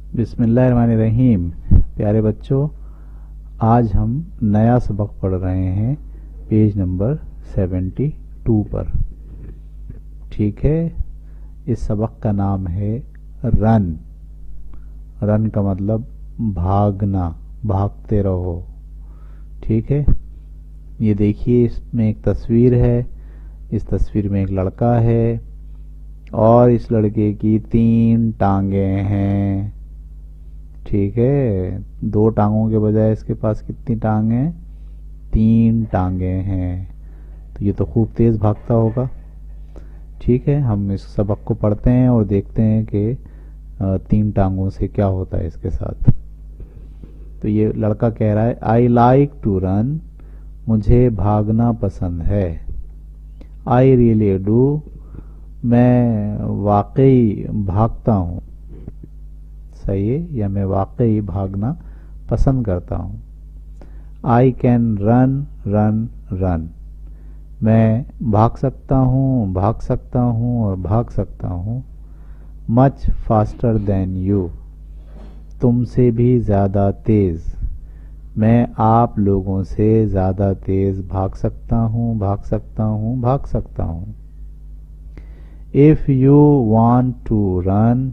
بسم اللہ الرحمن الرحیم. پیارے بچوں، آج ہم نیا سبق پڑھ رہے ہیں پیج نمبر 72 پر. ٹھیک ہے، اس سبق کا نام ہے رن. رن کا مطلب بھاگنا، بھاگتے رہو. ٹھیک ہے، یہ دیکھیے اس میں ایک تصویر ہے. اس تصویر میں ایک لڑکا ہے اور اس لڑکے کی 3 ٹانگیں ہیں. ٹھیک ہے، 2 ٹانگوں کے بجائے اس کے پاس کتنی ٹانگیں؟ 3 ٹانگیں ہیں. تو یہ تو خوب تیز بھاگتا ہوگا. ٹھیک ہے، ہم اس سبق کو پڑھتے ہیں اور دیکھتے ہیں کہ 3 ٹانگوں سے کیا ہوتا ہے اس کے ساتھ. تو یہ لڑکا کہہ رہا ہے آئی لائک ٹو رن، مجھے بھاگنا پسند ہے. آئی ریئلی ڈو، میں واقعی بھاگتا ہوں. صحیح ہے، یا میں واقعی بھاگنا پسند کرتا ہوں. آئی کین رن رن رن، میں بھاگ سکتا ہوں، بھاگ سکتا ہوں اور بھاگ سکتا ہوں. مچ فاسٹر دین یو، تم سے بھی زیادہ تیز. میں آپ لوگوں سے زیادہ تیز بھاگ سکتا ہوں، بھاگ سکتا ہوں، بھاگ سکتا ہوں. If you want to run,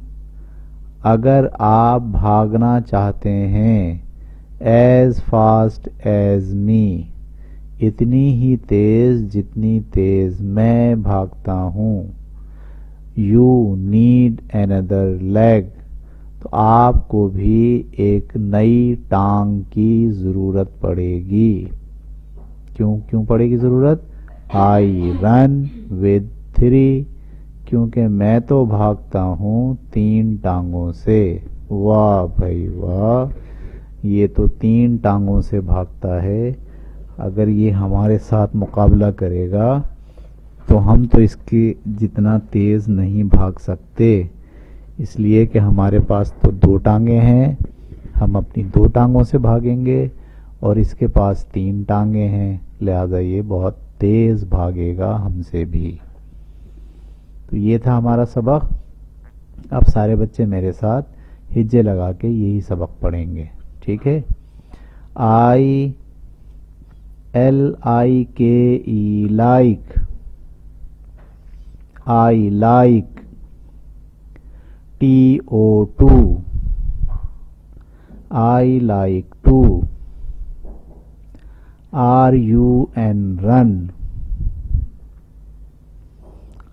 اگر آپ بھاگنا چاہتے ہیں. ایز فاسٹ ایز می، اتنی ہی تیز جتنی تیز میں بھاگتا ہوں. یو نیڈ اندر لیگ، تو آپ کو بھی ایک نئی ٹانگ کی ضرورت پڑے گی. کیوں پڑے گی ضرورت؟ آئی رن ود 3، کیونکہ میں تو بھاگتا ہوں 3 ٹانگوں سے. واہ بھائی واہ، یہ تو 3 ٹانگوں سے بھاگتا ہے. اگر یہ ہمارے ساتھ مقابلہ کرے گا تو ہم تو اس کے جتنا تیز نہیں بھاگ سکتے، اس لیے کہ ہمارے پاس تو 2 ٹانگیں ہیں. ہم اپنی 2 ٹانگوں سے بھاگیں گے اور اس کے پاس 3 ٹانگیں ہیں، لہذا یہ بہت تیز بھاگے گا ہم سے بھی. تو یہ تھا ہمارا سبق. اب سارے بچے میرے ساتھ ہجے لگا کے یہی سبق پڑھیں گے. ٹھیک ہے، I LIKE like, I like. TO2 I like to. RUN run,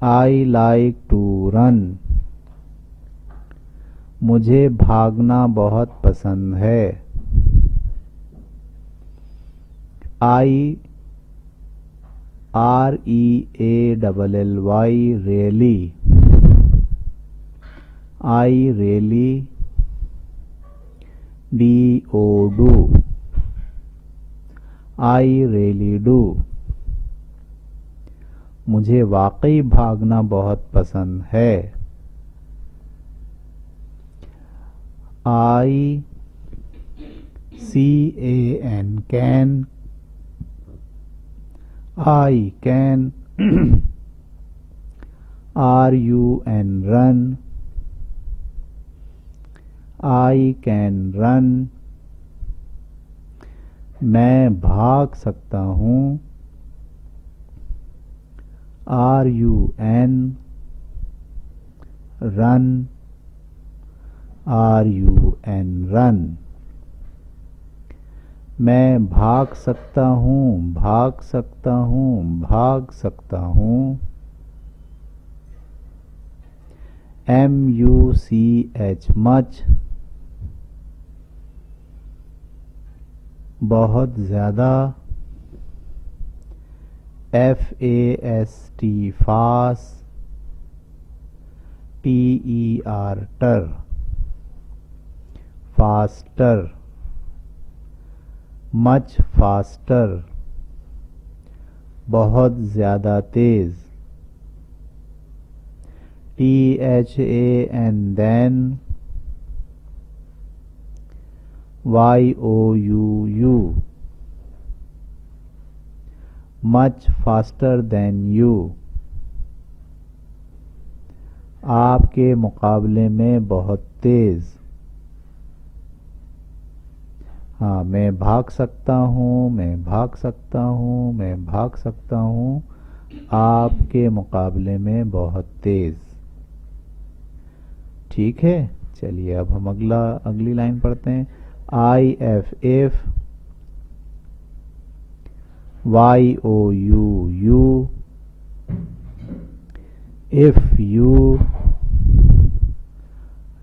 I like to run. مجھے بھاگنا بہت پسند ہے. I REALLY really, I really. DO do, I really do. مجھے واقعی بھاگنا بہت پسند ہے. I CAN can, I can. RUN run, I can run. میں بھاگ سکتا ہوں. RUN رن، RUN رن. میں بھاگ سکتا ہوں، بھاگ سکتا ہوں، بھاگ سکتا ہوں. MUCH مچ، بہت زیادہ. FAST فاس، TER ٹر، فاسٹر. مچ فاسٹر، بہت زیادہ تیز. THAN then, YOUU much faster than you، آپ کے مقابلے میں بہت تیز. ہاں میں بھاگ سکتا ہوں، میں بھاگ سکتا ہوں، میں بھاگ سکتا ہوں آپ کے مقابلے میں بہت تیز۔ ٹھیک ہے، چلیے اب ہم اگلی لائن پڑھتے ہیں۔ I F if, Y O U you, if you,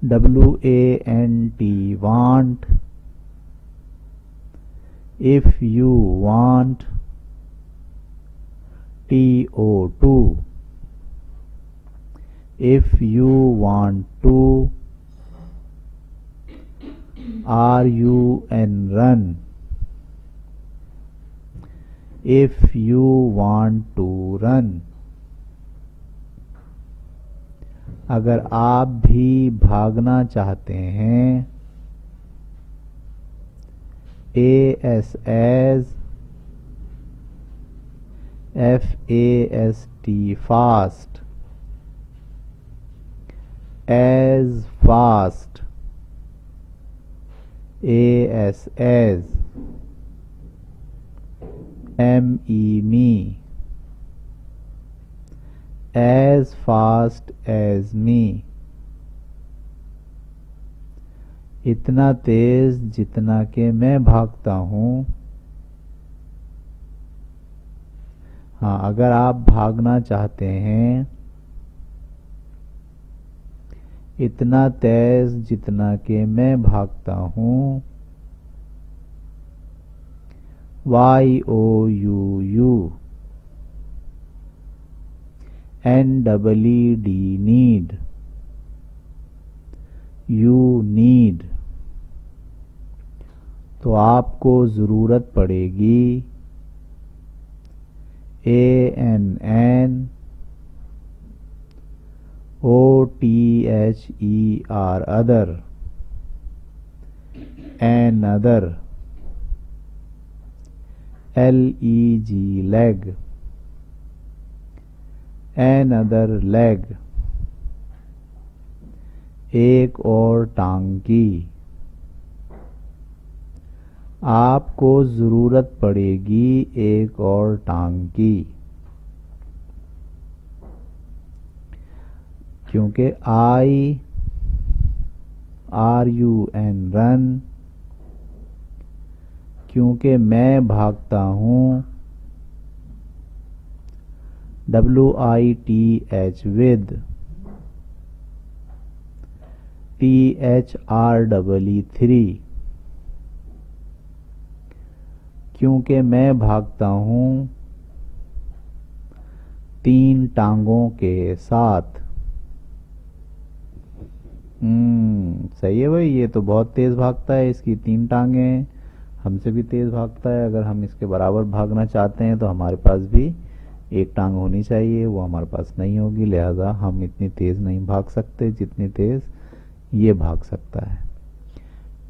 W A N T want, if you want, T O to, if you want to, R U N run, if you want to run. اگر آپ بھی بھاگنا چاہتے ہیں، A S as, F A S T fast, as fast, A S as, M E me, as fast as me, اتنا تیز جتنا کہ میں بھاگتا ہوں۔ ہاں اگر آپ بھاگنا چاہتے ہیں، اتنا تیز جتنا کہ میں بھاگتا ہوں، Y O U you, N double E D need, you need, تو آپ کو ضرورت پڑے گی، A N an, O T H E R other, another, L E G leg, another leg, ایک اور ٹانگ کی۔ آپ کو ضرورت پڑے گی ایک اور ٹانگ کی، کیونکہ I, R U N run, کیونکہ میں بھاگتا ہوں، W I T H with, T H R double E three, کیونکہ میں بھاگتا ہوں تین ٹانگوں کے ساتھ۔ صحیح ہے بھائی، یہ تو بہت تیز بھاگتا ہے، اس کی تین ٹانگیں ہیں، ہم سے بھی تیز بھاگتا ہے۔ اگر ہم اس کے برابر بھاگنا چاہتے ہیں تو ہمارے پاس بھی ایک ٹانگ ہونی چاہیے، وہ ہمارے پاس نہیں ہوگی، لہذا ہم اتنی تیز نہیں بھاگ سکتے جتنی تیز یہ بھاگ سکتا ہے۔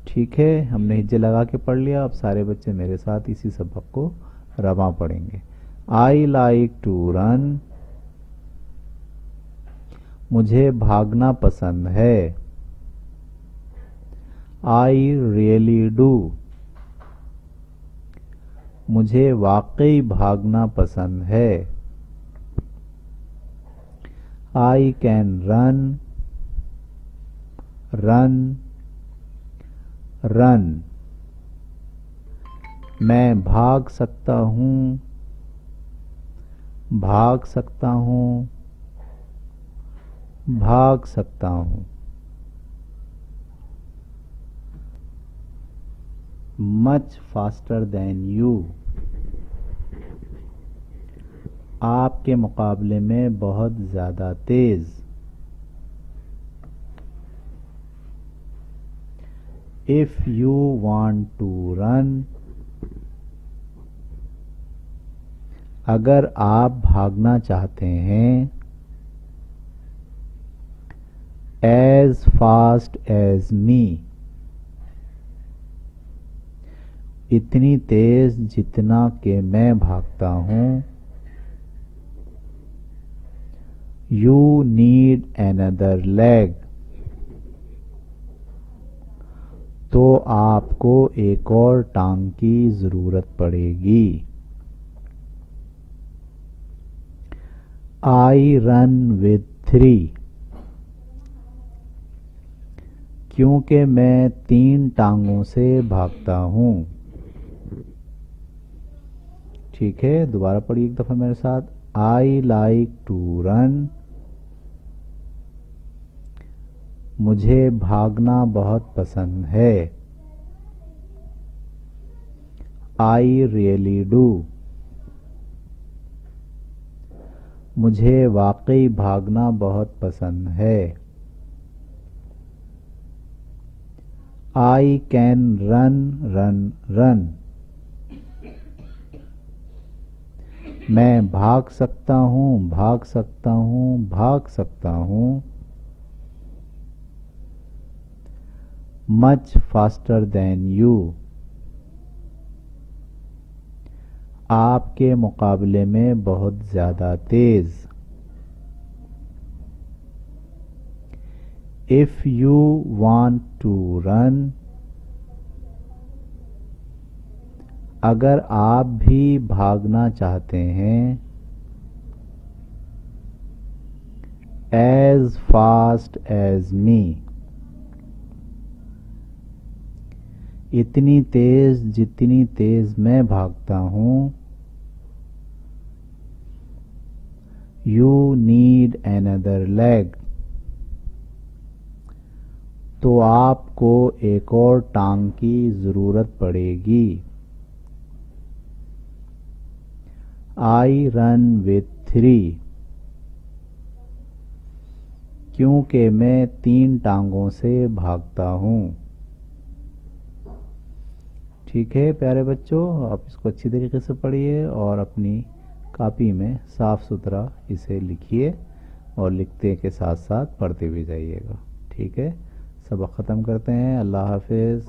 ٹھیک ہے، ہم نے ہجے لگا کے پڑھ لیا۔ اب سارے بچے میرے ساتھ اسی سبق کو رواں پڑھیں گے۔ آئی لائک ٹو رن، مجھے بھاگنا پسند ہے۔ آئی ریئلی ڈو، مجھے واقعی بھاگنا پسند ہے۔ آئی کین رن، رن، رن، میں بھاگ سکتا ہوں، بھاگ سکتا ہوں، بھاگ سکتا ہوں۔ مچ فاسٹر دین یو، آپ کے مقابلے میں بہت زیادہ تیز۔ If you want to run, اگر آپ بھاگنا چاہتے ہیں، ایز فاسٹ ایز می، اتنی تیز جتنا کہ میں بھاگتا ہوں۔ یو نیڈ another leg، تو آپ کو ایک اور ٹانگ کی ضرورت پڑے گی. I run with 3 کیونکہ میں 3 ٹانگوں سے بھاگتا ہوں. ٹھیک ہے، دوبارہ پڑھیے ایک دفعہ میرے ساتھ. I like to run مجھے بھاگنا بہت پسند ہے. I really do مجھے واقعی بھاگنا بہت پسند ہے. I can run میں بھاگ سکتا ہوں much faster than you آپ کے مقابلے میں بہت زیادہ تیز. If you want to run اگر آپ بھی بھاگنا چاہتے ہیں as fast as me اتنی تیز جتنی تیز میں بھاگتا ہوں you need another leg تو آپ کو ایک اور ٹانگ کی ضرورت پڑے گی. I run with 3 کیونکہ میں 3 ٹانگوں سے بھاگتا ہوں. ٹھیک ہے پیارے بچوں، آپ اس کو اچھی طریقے سے پڑھیے اور اپنی کاپی میں صاف ستھرا اسے لکھیے اور لکھتے کے ساتھ ساتھ پڑھتے بھی جائیے گا. ٹھیک ہے، سبق ختم کرتے ہیں. اللہ حافظ.